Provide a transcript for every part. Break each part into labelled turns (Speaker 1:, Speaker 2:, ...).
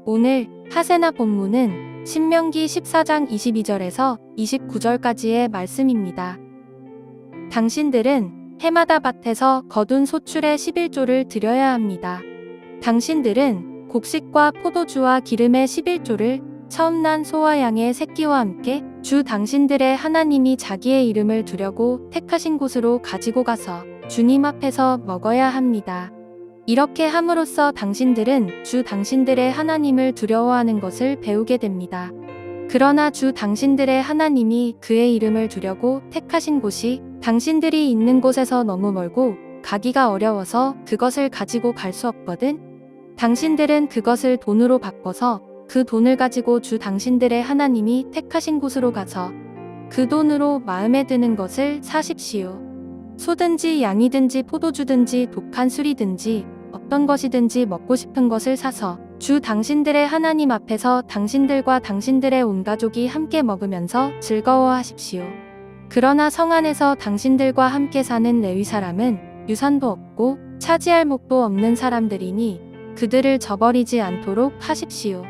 Speaker 1: 오늘 하세나 본문은 신명기 14장 22절에서 29절까지의 말씀입니다. 당신들은 해마다 밭에서 거둔 소출의 11조를 드려야 합니다. 당신들은 곡식과 포도주와 기름의 11조를 처음 난 소와 양의 새끼와 함께 주 당신들의 하나님이 자기의 이름을 두려고 택하신 곳으로 가지고 가서 주님 앞에서 먹어야 합니다. 이렇게 함으로써 당신들은 주 당신들의 하나님을 두려워하는 것을 배우게 됩니다. 그러나 주 당신들의 하나님이 그의 이름을 두려고 택하신 곳이 당신들이 있는 곳에서 너무 멀고 가기가 어려워서 그것을 가지고 갈 수 없거든. 당신들은 그것을 돈으로 바꿔서 그 돈을 가지고 주 당신들의 하나님이 택하신 곳으로 가서 그 돈으로 마음에 드는 것을 사십시오. 소든지 양이든지 포도주든지 독한 술이든지 어떤 것이든지 먹고 싶은 것을 사서 주 당신들의 하나님 앞에서 당신들과 당신들의 온 가족이 함께 먹으면서 즐거워하십시오. 그러나 성 안에서 당신들과 함께 사는 레위 사람은 유산도 없고 차지할 목도 없는 사람들이니 그들을 저버리지 않도록 하십시오.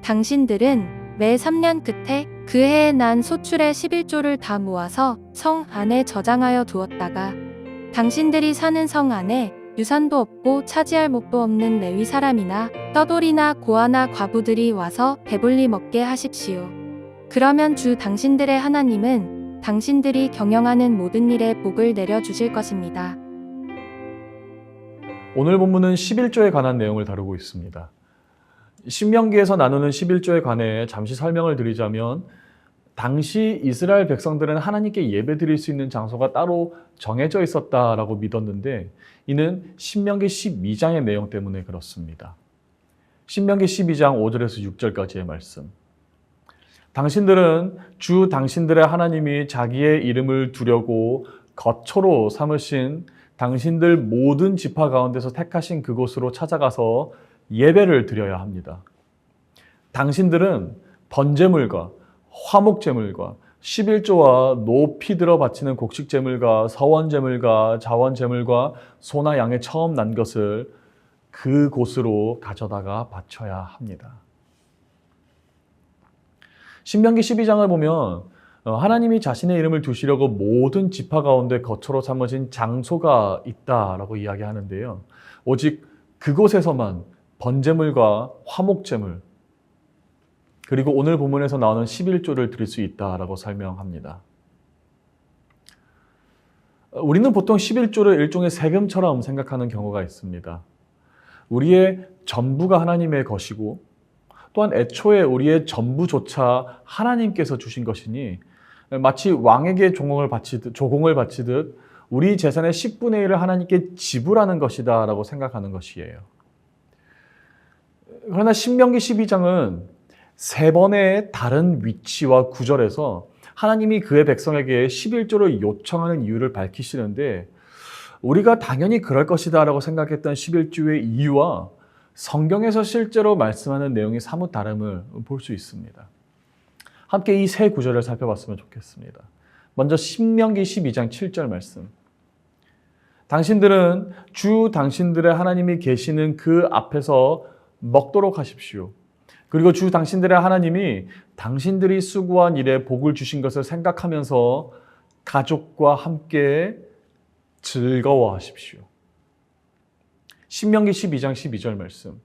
Speaker 1: 당신들은 매 3년 끝에 그 해에 난 소출의 11조를 다 모아서 성 안에 저장하여 두었다가 당신들이 사는 성 안에 유산도 없고 차지할 목도 없는 레위 사람이나 떠돌이나 고아나 과부들이 와서 배불리 먹게 하십시오. 그러면 주 당신들의 하나님은 당신들이 경영하는 모든 일에 복을 내려주실 것입니다.
Speaker 2: 오늘 본문은 11조에 관한 내용을 다루고 있습니다. 신명기에서 나누는 11조에 관해 잠시 설명을 드리자면 당시 이스라엘 백성들은 하나님께 예배드릴 수 있는 장소가 따로 정해져 있었다라고 믿었는데 이는 신명기 12장의 내용 때문에 그렇습니다. 신명기 12장 5절에서 6절까지의 말씀. 당신들은 주 당신들의 하나님이 자기의 이름을 두려고 거처로 삼으신 당신들 모든 지파 가운데서 택하신 그곳으로 찾아가서 예배를 드려야 합니다. 당신들은 번제물과 화목제물과 11조와 높이 들어 바치는 곡식제물과 서원제물과 자원제물과 소나 양의 처음 난 것을 그곳으로 가져다가 바쳐야 합니다. 신명기 12장을 보면 하나님이 자신의 이름을 두시려고 모든 지파 가운데 거처로 삼으신 장소가 있다라고 이야기하는데요. 오직 그곳에서만 번제물과 화목제물 그리고 오늘 본문에서 나오는 11조를 드릴 수 있다라고 설명합니다. 우리는 보통 11조를 일종의 세금처럼 생각하는 경우가 있습니다. 우리의 전부가 하나님의 것이고 또한 애초에 우리의 전부조차 하나님께서 주신 것이니 마치 왕에게 조공을 바치듯 우리 재산의 10분의 1을 하나님께 지불하는 것이다 라고 생각하는 것이에요. 그러나 신명기 12장은 세 번의 다른 위치와 구절에서 하나님이 그의 백성에게 11조를 요청하는 이유를 밝히시는데 우리가 당연히 그럴 것이다 라고 생각했던 11조의 이유와 성경에서 실제로 말씀하는 내용이 사뭇 다름을 볼 수 있습니다. 함께 이 세 구절을 살펴봤으면 좋겠습니다. 먼저 신명기 12장 7절 말씀. 당신들은 주 당신들의 하나님이 계시는 그 앞에서 먹도록 하십시오. 그리고 주 당신들의 하나님이 당신들이 수고한 일에 복을 주신 것을 생각하면서 가족과 함께 즐거워하십시오. 신명기 12장 12절 말씀.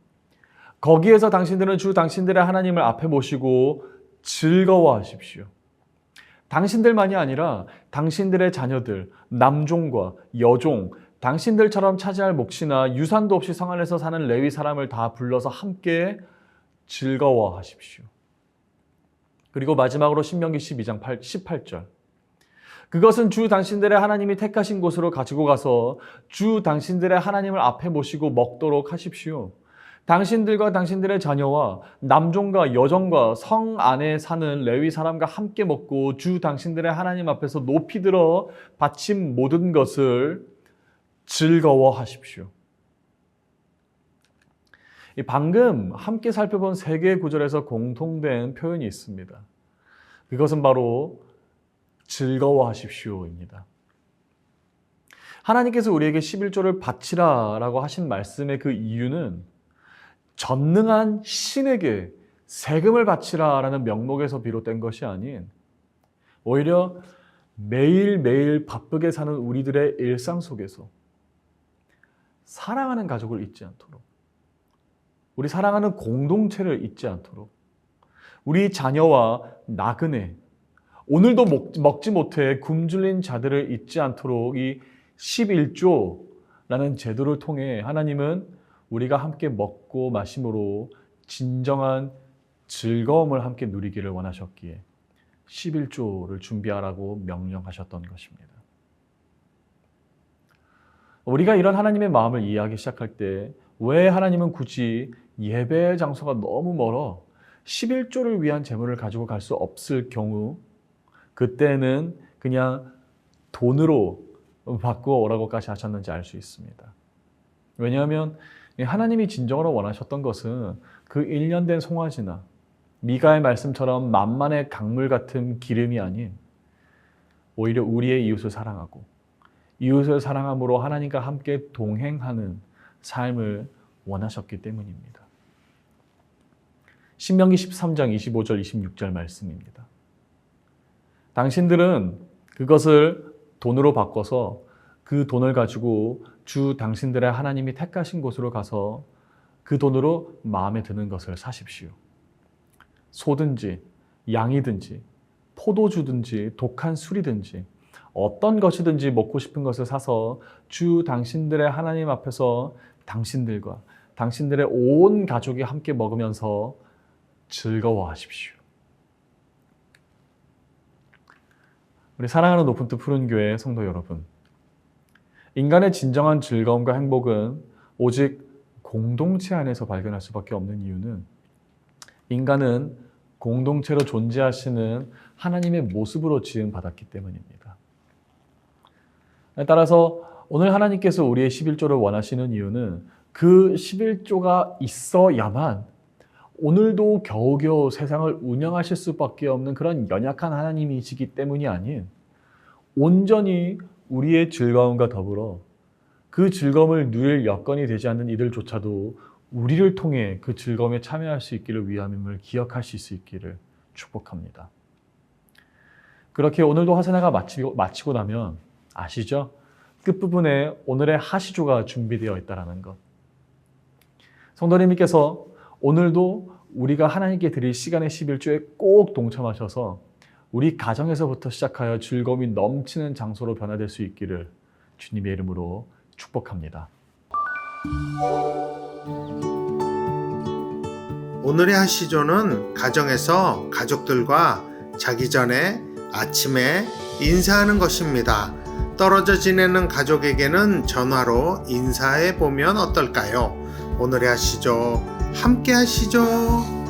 Speaker 2: 거기에서 당신들은 주 당신들의 하나님을 앞에 모시고 즐거워하십시오. 당신들만이 아니라 당신들의 자녀들, 남종과 여종, 당신들처럼 차지할 몫이나 유산도 없이 성 안에서 사는 레위 사람을 다 불러서 함께 즐거워하십시오. 그리고 마지막으로 신명기 12장 18절. 그것은 주 당신들의 하나님이 택하신 곳으로 가지고 가서 주 당신들의 하나님을 앞에 모시고 먹도록 하십시오. 당신들과 당신들의 자녀와 남종과 여종과 성 안에 사는 레위 사람과 함께 먹고 주 당신들의 하나님 앞에서 높이 들어 바친 모든 것을 즐거워하십시오. 방금 함께 살펴본 세 개의 구절에서 공통된 표현이 있습니다. 그것은 바로 즐거워하십시오입니다. 하나님께서 우리에게 11조를 바치라 라고 하신 말씀의 그 이유는 전능한 신에게 세금을 바치라 라는 명목에서 비롯된 것이 아닌 오히려 매일매일 바쁘게 사는 우리들의 일상 속에서 사랑하는 가족을 잊지 않도록, 우리 사랑하는 공동체를 잊지 않도록, 우리 자녀와 나그네, 오늘도 먹지 못해 굶주린 자들을 잊지 않도록 이 11조라는 제도를 통해 하나님은 우리가 함께 먹고 마심으로 진정한 즐거움을 함께 누리기를 원하셨기에 11조를 준비하라고 명령하셨던 것입니다. 우리가 이런 하나님의 마음을 이해하기 시작할 때 왜 하나님은 굳이 예배의 장소가 너무 멀어 11조를 위한 제물을 가지고 갈 수 없을 경우 그때는 그냥 돈으로 바꾸어 오라고까지 하셨는지 알 수 있습니다. 왜냐하면 하나님이 진정으로 원하셨던 것은 그 1년 된 송아지나 미가의 말씀처럼 만만의 강물 같은 기름이 아닌 오히려 우리의 이웃을 사랑하고 이웃을 사랑함으로 하나님과 함께 동행하는 삶을 원하셨기 때문입니다. 신명기 13장 25절 26절 말씀입니다. 당신들은 그것을 돈으로 바꿔서 그 돈을 가지고 주 당신들의 하나님이 택하신 곳으로 가서 그 돈으로 마음에 드는 것을 사십시오. 소든지 양이든지 포도주든지 독한 술이든지 어떤 것이든지 먹고 싶은 것을 사서 주 당신들의 하나님 앞에서 당신들과 당신들의 온 가족이 함께 먹으면서 즐거워하십시오. 우리 사랑하는 높은 뜻 푸른 교회 성도 여러분, 인간의 진정한 즐거움과 행복은 오직 공동체 안에서 발견할 수밖에 없는 이유는 인간은 공동체로 존재하시는 하나님의 모습으로 지음받았기 때문입니다. 따라서 오늘 하나님께서 우리의 11조를 원하시는 이유는 그 11조가 있어야만 오늘도 겨우겨우 세상을 운영하실 수밖에 없는 그런 연약한 하나님이시기 때문이 아닌 온전히 우리의 즐거움과 더불어 그 즐거움을 누릴 여건이 되지 않는 이들조차도 우리를 통해 그 즐거움에 참여할 수 있기를 위함임을 기억하실 수 있기를 축복합니다. 그렇게 오늘도 화세나가 마치고 나면 아시죠? 끝부분에 오늘의 하시조가 준비되어 있다는 것. 성도님께서 오늘도 우리가 하나님께 드릴 시간의 11조에 꼭 동참하셔서 우리 가정에서부터 시작하여 즐거움이 넘치는 장소로 변화될 수 있기를 주님의 이름으로 축복합니다.
Speaker 3: 오늘의 하시조는 가정에서 가족들과 자기 전에 아침에 인사하는 것입니다. 떨어져 지내는 가족에게는 전화로 인사해 보면 어떨까요? 오늘의 하시조 함께 하시죠.